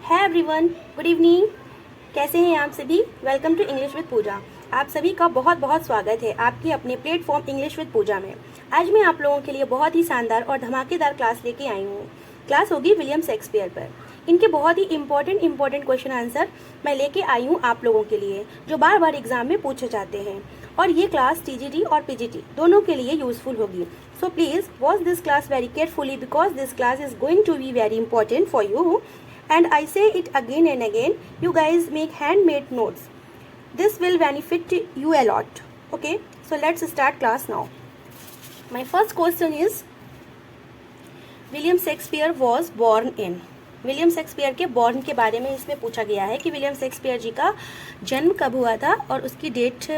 है everyone, good evening. कैसे हैं आप सभी? वेलकम टू इंग्लिश विद पूजा। आप सभी का बहुत बहुत स्वागत है आपके अपने प्लेटफॉर्म इंग्लिश विद पूजा में। आज मैं आप लोगों के लिए बहुत ही शानदार और धमाकेदार क्लास लेके आई हूँ। क्लास होगी विलियम शेक्सपियर पर। इनके बहुत ही इंपॉर्टेंट क्वेश्चन आंसर मैं लेके आई हूँ आप लोगों के लिए, जो बार बार एग्जाम में पूछे जाते हैं। और ये क्लास टीजीटी और पीजीटी दोनों के लिए यूजफुल होगी। So please watch this class very carefully because this class is going to be very important for you. And I say it again and again, you guys make handmade notes. This will benefit you a lot. Okay, so let's start class now. My first question is, William Shakespeare was born in. William Shakespeare के born के बारे में इसमें पूछा गया है कि William Shakespeare जी का जन्म कब हुआ था, और उसकी डेट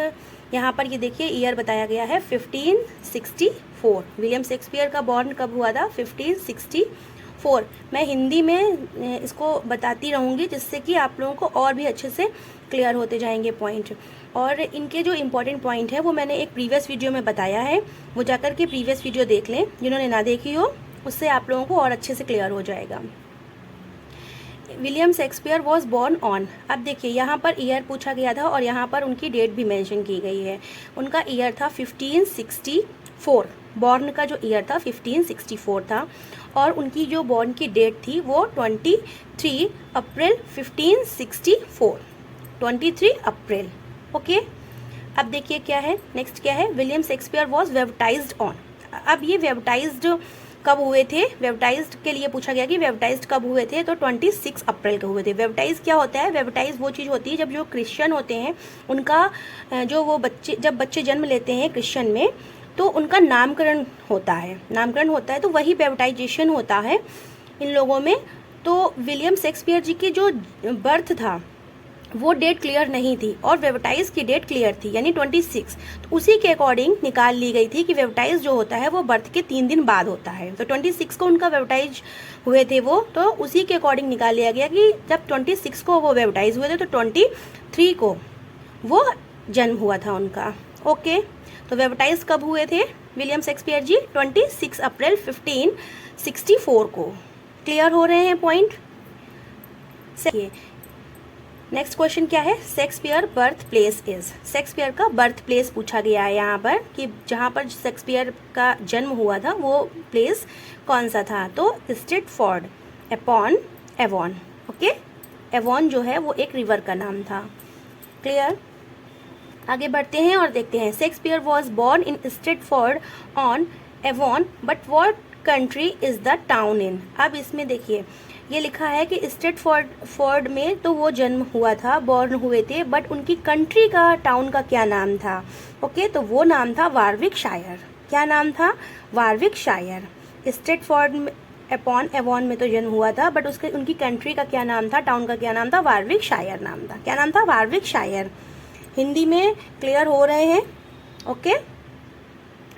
यहाँ पर ये देखिए ईयर बताया गया है 1564। विलियम शेक्सपियर का बॉर्न कब हुआ था? 1564। मैं हिंदी में इसको बताती रहूँगी जिससे कि आप लोगों को और भी अच्छे से क्लियर होते जाएंगे पॉइंट। और इनके जो इम्पोर्टेंट पॉइंट है वो मैंने एक प्रीवियस वीडियो में बताया है, वो जाकर के प्रीवियस वीडियो देख लें। जिन्होंने ना देखी हो उससे आप लोगों को और अच्छे से क्लियर हो जाएगा। William Shakespeare was born on. अब देखिए यहाँ पर ईयर पूछा गया था और यहाँ पर उनकी डेट भी मेंशन की गई है। उनका ईयर था 1564। बॉर्न का जो ईयर था 1564 था, और उनकी जो बॉर्न की डेट थी वो 23 अप्रैल 1564। 23 अप्रैल। ओके, अब देखिए क्या है नेक्स्ट, क्या है? William Shakespeare was baptized on. अब ये वेबटाइज्ड कब हुए थे? वेबटाइज्ड के लिए पूछा गया कि वेबटाइज्ड कब हुए थे, तो 26 अप्रैल को हुए थे। वेबटाइज क्या होता है? वेबटाइज वो चीज़ होती है जब जो क्रिश्चियन होते हैं उनका जो वो बच्चे जब बच्चे जन्म लेते हैं क्रिश्चियन में, तो उनका नामकरण होता है। नामकरण होता है तो वही वेबटाइजेशन होता है इन लोगों में। तो विलियम शेक्सपियर जी की जो बर्थ था वो डेट क्लियर नहीं थी और वेबटाइज की डेट क्लियर थी, यानी 26। तो उसी के अकॉर्डिंग निकाल ली गई थी कि वेबटाइज जो होता है वो बर्थ के 3 दिन बाद होता है। तो 26 को उनका वेबटाइज हुए थे वो, तो उसी के अकॉर्डिंग निकाल लिया गया कि जब 26 को वो वेबटाइज हुए थे तो 23 को वो जन्म हुआ था उनका। ओके, तो वेबटाइज कब हुए थे विलियम शेक्सपियर जी? 26 अप्रैल 1564 को। क्लियर हो रहे हैं पॉइंट? नेक्स्ट क्वेश्चन क्या है? Shakespeare birth place is. Shakespeare का बर्थ प्लेस पूछा गया है यहाँ पर कि जहाँ पर शेक्सपियर का जन्म हुआ था वो प्लेस कौन सा था? तो Stratford upon Avon. Okay, Avon जो है वो एक रिवर का नाम था। क्लियर? आगे बढ़ते हैं और देखते हैं। Shakespeare was born in Stratford on Avon but what country is the town in. अब इसमें देखिए ये लिखा है कि स्ट्रेटफोर्ड में तो वो जन्म हुआ था, बॉर्न हुए थे, बट उनकी कंट्री का टाउन का क्या नाम था? ओके, तो वो नाम था वारविकशायर। क्या नाम था? वारविकशायर। स्ट्रेटफोर्ड अपॉन एवॉन में तो जन्म हुआ था, बट उसके उनकी कंट्री का क्या नाम था? टाउन का क्या नाम था? वारविकशायर नाम था। क्या नाम था? वारविकशायर। हिंदी में क्लियर हो रहे हैं? ओके,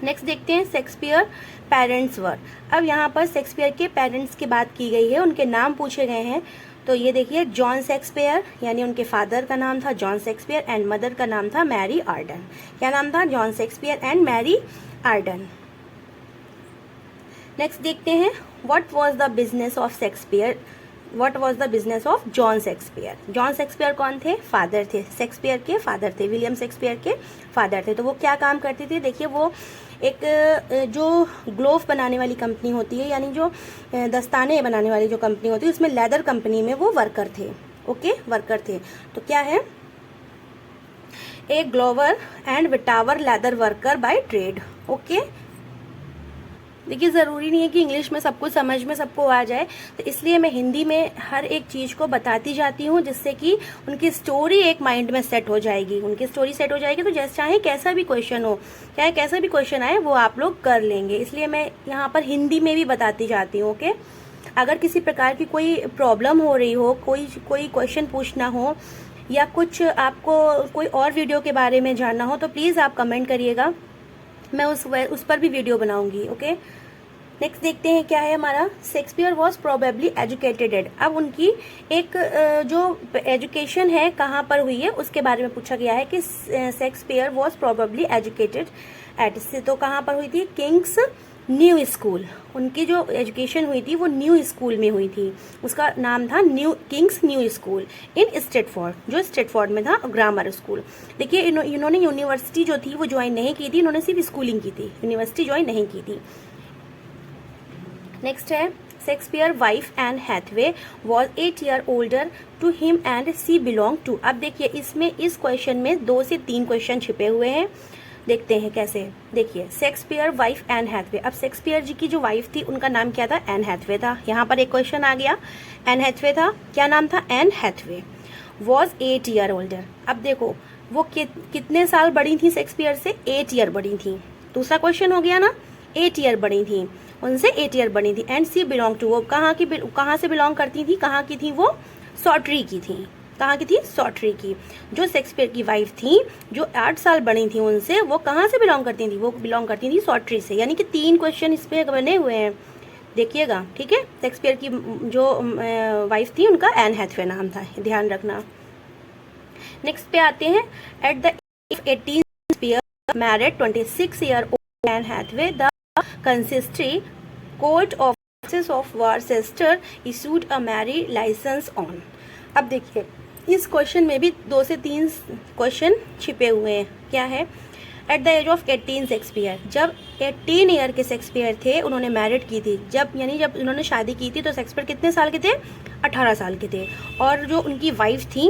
नेक्स्ट देखते हैं शेक्सपियर पेरेंट्स वर। अब यहाँ पर शेक्सपियर के पेरेंट्स की बात की गई है, उनके नाम पूछे गए हैं। तो ये देखिए, जॉन शेक्सपियर यानी उनके फादर का नाम था जॉन शेक्सपियर एंड मदर का नाम था मैरी आर्डन। क्या नाम था? John Shakespeare and Mary Arden. Next देखते हैं, what was the business of Shakespeare? What was the business of John Shakespeare? John Shakespeare कौन थे? फादर थे। शेक्सपियर के फादर थे, विलियम शेक्सपियर के फादर थे। तो वो क्या काम करते थे? देखिए, वो एक जो ग्लोव बनाने वाली कंपनी होती है, यानी जो दस्ताने बनाने वाली जो कंपनी होती है, उसमें लेदर कंपनी में वो वर्कर थे। ओके, वर्कर थे। तो क्या है? A glover and whittawer leather worker by trade. Okay, देखिए ज़रूरी नहीं है कि इंग्लिश में सब कुछ समझ में सबको आ जाए, तो इसलिए मैं हिंदी में हर एक चीज़ को बताती जाती हूँ जिससे कि उनकी स्टोरी एक माइंड में सेट हो जाएगी। उनकी स्टोरी सेट हो जाएगी तो जैसे चाहे कैसा भी क्वेश्चन हो, चाहे कैसा भी क्वेश्चन आए, वो आप लोग कर लेंगे। इसलिए मैं यहाँ पर हिंदी में भी बताती जाती हूँ। ओके, अगर किसी प्रकार की कोई प्रॉब्लम हो रही हो, कोई क्वेश्चन पूछना हो, या कुछ आपको कोई और वीडियो के बारे में जानना हो, तो प्लीज़ आप कमेंट करिएगा, मैं उस पर भी वीडियो बनाऊंगी। ओके, नेक्स्ट देखते हैं क्या है हमारा। Shakespeare was probably educated. अब उनकी एक जो एजुकेशन है कहाँ पर हुई है उसके बारे में पूछा गया है कि Shakespeare was probably educated eight, से तो कहाँ पर हुई थी? किंग्स न्यू स्कूल, उनकी जो एजुकेशन हुई थी वो न्यू स्कूल में हुई थी, उसका नाम था न्यू किंग्स न्यू स्कूल इन स्ट्रेटफोर्ड, जो स्ट्रेटफोर्ड में था ग्रामर स्कूल। देखिए इन्होंने यूनिवर्सिटी जो थी वो ज्वाइन नहीं की थी, इन्होंने सिर्फ स्कूलिंग की थी, यूनिवर्सिटी ज्वाइन नहीं की थी। नेक्स्ट है Shakespeare wife and Hathaway was 8 year older to him and she belong to. अब देखिए इसमें इस क्वेश्चन में 2 से 3 क्वेश्चन छिपे हुए हैं, देखते हैं कैसे। देखिए शेक्सपियर वाइफ एन हैथवे, अब शेक्सपियर जी की जो वाइफ थी उनका नाम क्या था, एन हैथवे था। यहाँ पर एक क्वेश्चन आ गया, एन हैथवे था, क्या नाम था, Anne Hathaway. Was 8 year older, अब देखो वो कितने साल बड़ी थी शेक्सपियर से, 8 ईयर बड़ी थी। दूसरा क्वेश्चन हो गया ना, 8 ईयर बड़ी थी, उनसे 8 ईयर बड़ी थी। एंड सी बिलोंग टू, वो कहाँ से बिलोंग करती थी, कहाँ की थी वो, सॉर्टरी की थी। कहाँ की थी, सॉर्टरी की। जो शेक्सपियर की वाइफ थी जो 8 साल बड़ी थी उनसे, वो कहाँ से बिलोंग करती थी, वो बिलोंग करती थी सॉर्टरी से। यानी कि 3 क्वेश्चन इस पे बने हुए हैं, देखिएगा, ठीक है। शेक्सपियर की जो वाइफ थी उनका एन हैथवे नाम था, ध्यान रखना। नेक्स्ट पे आते हैं, at the age of 18 Shakespeare married 26 year old Anne Hathaway, the consistory court of of Worcester issued a marriage license on. अब देखिए इस क्वेश्चन में भी 2 से 3 क्वेश्चन छिपे हुए हैं। क्या है, at the age of 18 Shakespeare, जब 18 ईयर के शेक्सपियर थे उन्होंने मैरिड की थी, जब उन्होंने शादी की थी तो शेक्सपियर कितने साल के थे, 18 साल के थे। और जो उनकी वाइफ थी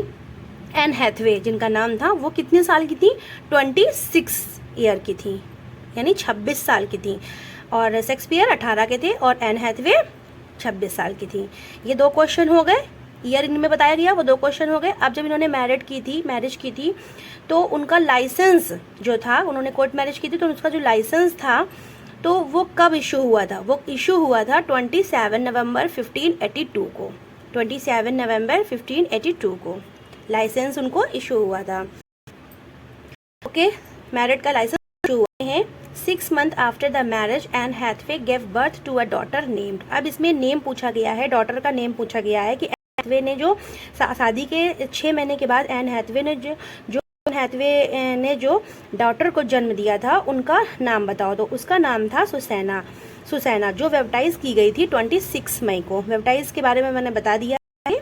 एन हैथवे जिनका नाम था, वो कितने साल की थी, 26 ईयर की थी, यानी 26 साल की थी। और शेक्सपियर 18 के थे और एन हैथवे 26 साल की थी। ये 2 क्वेश्चन हो गए, ईयर इनमें बताया गया, वो 2 क्वेश्चन हो गए। अब जब इन्होंने मैरिज की थी तो उनका लाइसेंस जो था, उन्होंने कोर्ट मैरिज की थी तो उसका जो लाइसेंस था तो वो कब इशू हुआ था, वो इशू हुआ था 27 नवंबर 1582 को, 27 नवंबर 1582 को लाइसेंस उनको इशू हुआ था। ओके, मैरिड का लाइसेंस इशू हुए हैं। 6 month after the marriage Anne Hathaway gave birth to a daughter named. अब इसमें नेम पूछा गया है, डॉटर का नेम पूछा गया है कि हैथवे ने जो शादी के 6 महीने के बाद एन हैथवे ने जो डॉटर को जन्म दिया था उनका नाम बताओ। तो उसका नाम था सुसैना, जो वेबटाइज की गई थी 26 मई को। वेबटाइज के बारे में मैंने बता दिया है,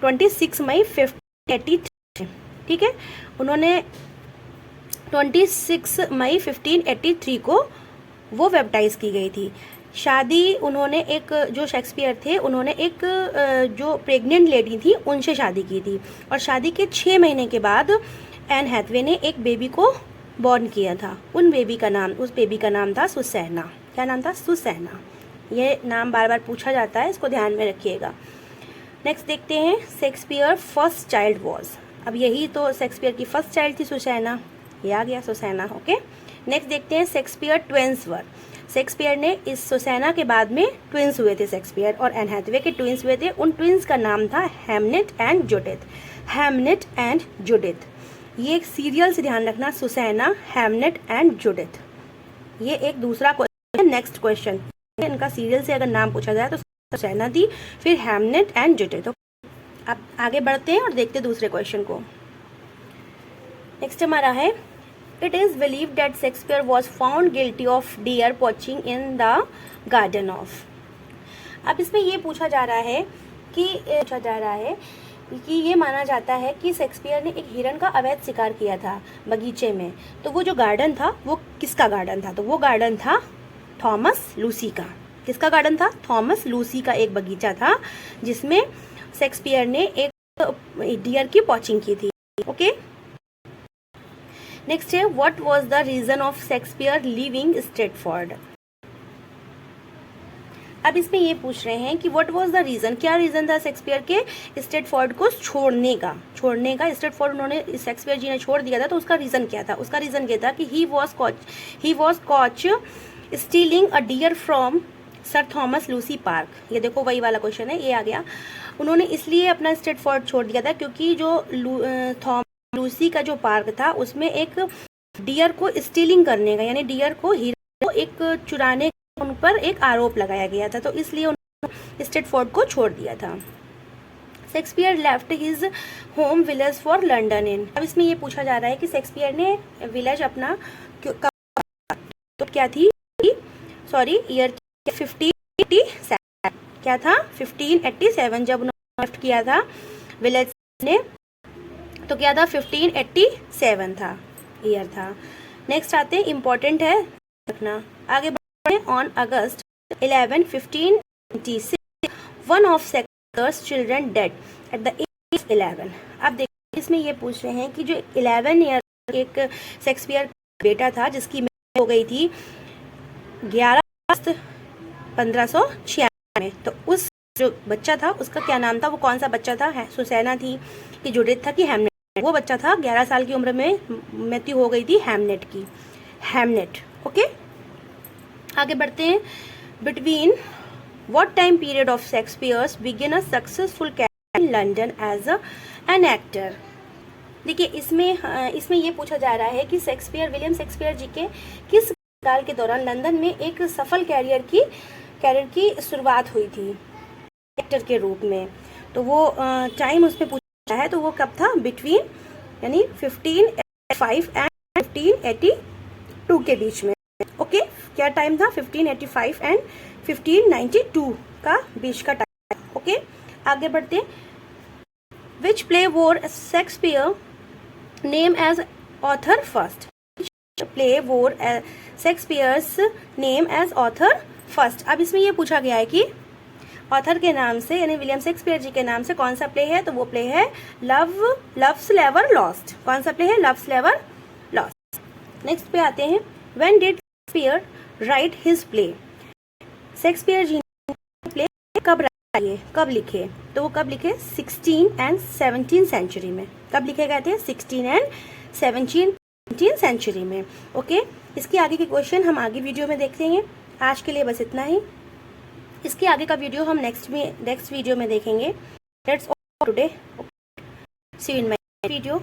26 मई 1583, ठीक है। उन्होंने 26 मई 1583 को वो वेबटाइज की गई थी। शादी उन्होंने एक, जो शेक्सपियर थे उन्होंने एक जो प्रेग्नेंट लेडी थी उनसे शादी की थी, और शादी के 6 महीने के बाद एन हैथवे ने एक बेबी को बॉर्न किया था। उस बेबी का नाम था सुसैना। क्या नाम था, सुसैना। ये नाम बार बार पूछा जाता है, इसको ध्यान में रखिएगा। नेक्स्ट देखते हैं, शेक्सपियर फर्स्ट चाइल्ड वॉज। अब यही तो शेक्सपियर की फर्स्ट चाइल्ड थी सुसैना, ये आ गया सुसैना। ओके, नेक्स्ट देखते हैं, शेक्सपियर ट्विंस वर। शेक्सपियर ने इस सुसैना के बाद में ट्विंस हुए थे, शेक्सपियर और एन हैथवे के ट्विंस हुए थे। उन ट्विंस का नाम था Hamnet and Judith. Hamnet and Judith, ये एक सीरियल से ध्यान रखना, सुसैना, हैमनेट एंड जुडिथ। ये एक दूसरा क्वेश्चन, नेक्स्ट क्वेश्चन, इनका सीरियल से अगर नाम पूछा जाए तो सुसैना थी, फिर हैमनेट एंड जुडिथ। अब आगे बढ़ते हैं और देखते हैं दूसरे क्वेश्चन को। नेक्स्ट हमारा है, it is believe that Shakespeare was found guilty of dear poaching in the garden of. अब इसमें ये पूछा जा रहा है कि ये माना जाता है कि शेक्सपियर ने एक हिरन का अवैध शिकार किया था बगीचे में। तो वो जो गार्डन था वो किसका गार्डन था, तो वो गार्डन था थॉमस लूसी का। किसका गार्डन था, थॉमस लूसी का एक बगीचा था जिसमें शेक्सपियर ने एक डियर की पॉचिंग की थी। ओके, नेक्स्ट है, what was the reason of Shakespeare leaving Stratford. अब इसमें ये पूछ रहे हैं कि व्हाट वाज द रीजन, क्या रीजन था शेक्सपियर के स्ट्रेटफोर्ड को छोड़ने का। स्ट्रेटफोर्ड उन्होंने, शेक्सपियर जी ने छोड़ दिया था, तो उसका रीजन क्या था। उसका रीजन क्या था कि he was caught stealing a deer from sir Thomas Lucy park. ये देखो वही वाला क्वेश्चन है, ये आ गया। उन्होंने इसलिए अपना स्ट्रेटफोर्ड छोड़ दिया था क्योंकि जो लूसी का जो पार्क था उसमें एक डियर को स्टीलिंग करने का, यानी डियर को, हिरन को एक चुराने का उन पर एक आरोप लगाया गया था, तो इसलिए उन्होंने स्ट्रेटफोर्ड को छोड़ दिया था। Shakespeare left his home village for London इन। अब इसमें ये पूछा जा रहा है कि शेक्सपियर ने विलेज अपना तो क्या थी, सॉरी ईयर 1587, क्या था 1587 जब उन्होंने लेफ्ट किया था विलेज ने, तो क्या था 1587 था ईयर था। नेक्स्ट आते हैं, इम्पोर्टेंट है रखना। आगे बढ़ते हैं। On August 11, 1596 one of Shakespeare's children dead at the age of 11। अब देखिए इसमें ये पूछ रहे हैं कि जो 11 ईयर एक शेक्सपियर बेटा था जिसकी मृत्यु हो गई थी 11 अगस्त 1596 में, तो उस जो बच्चा था उसका क्या नाम था, वो कौन सा बच्चा था, है सुसैना थी कि जुडिथ था कि हेमनेट, वो बच्चा था 11 साल की उम्र में मृत्यु हो गई थी हेमनेट की, हेमनेट। ओके, आगे बढ़ते हैं। Between what time period of Shakespeare's begin a successful career in London as an actor. देखिए इसमें ये पूछा जा रहा है कि शेक्सपियर, विलियम शेक्सपियर जी के किस काल के दौरान लंदन में एक सफल कैरियर की शुरुआत हुई थी एक्टर के रूप में। तो वो टाइम उसमें पूछा है, तो वो कब था, बिटवीन यानी 1585 एंड 1582 के बीच में। ओके, क्या टाइम था, 1585 एंड 1592 का बीच का टाइम। ओके, आगे बढ़ते। Which play bore Shakespeare name as author first, play bore Shakespeare's name as author first. अब इसमें ये पूछा गया है कि ऑथर के नाम से यानी विलियम शेक्सपियर जी के नाम से कौन सा प्ले है, तो वो प्ले है लव्स नेवर लॉस्ट। कौन सा प्ले है, लव्स नेवर लॉस्ट। नेक्स्ट पे आते हैं। When did Shakespeare write his play, Shakespeare ji ने प्ले कब राइट, कब लिखे, तो वो कब लिखे 16 एंड 17 सेंचुरी में। कब लिखे गए थे, 16 एंड 17 सेंचुरी में। ओके, इसके आगे के क्वेश्चन हम आगे वीडियो में देखेंगे। आज के लिए बस इतना ही, इसके आगे का वीडियो हम नेक्स्ट वीडियो में देखेंगे। That's all today, see you in my video.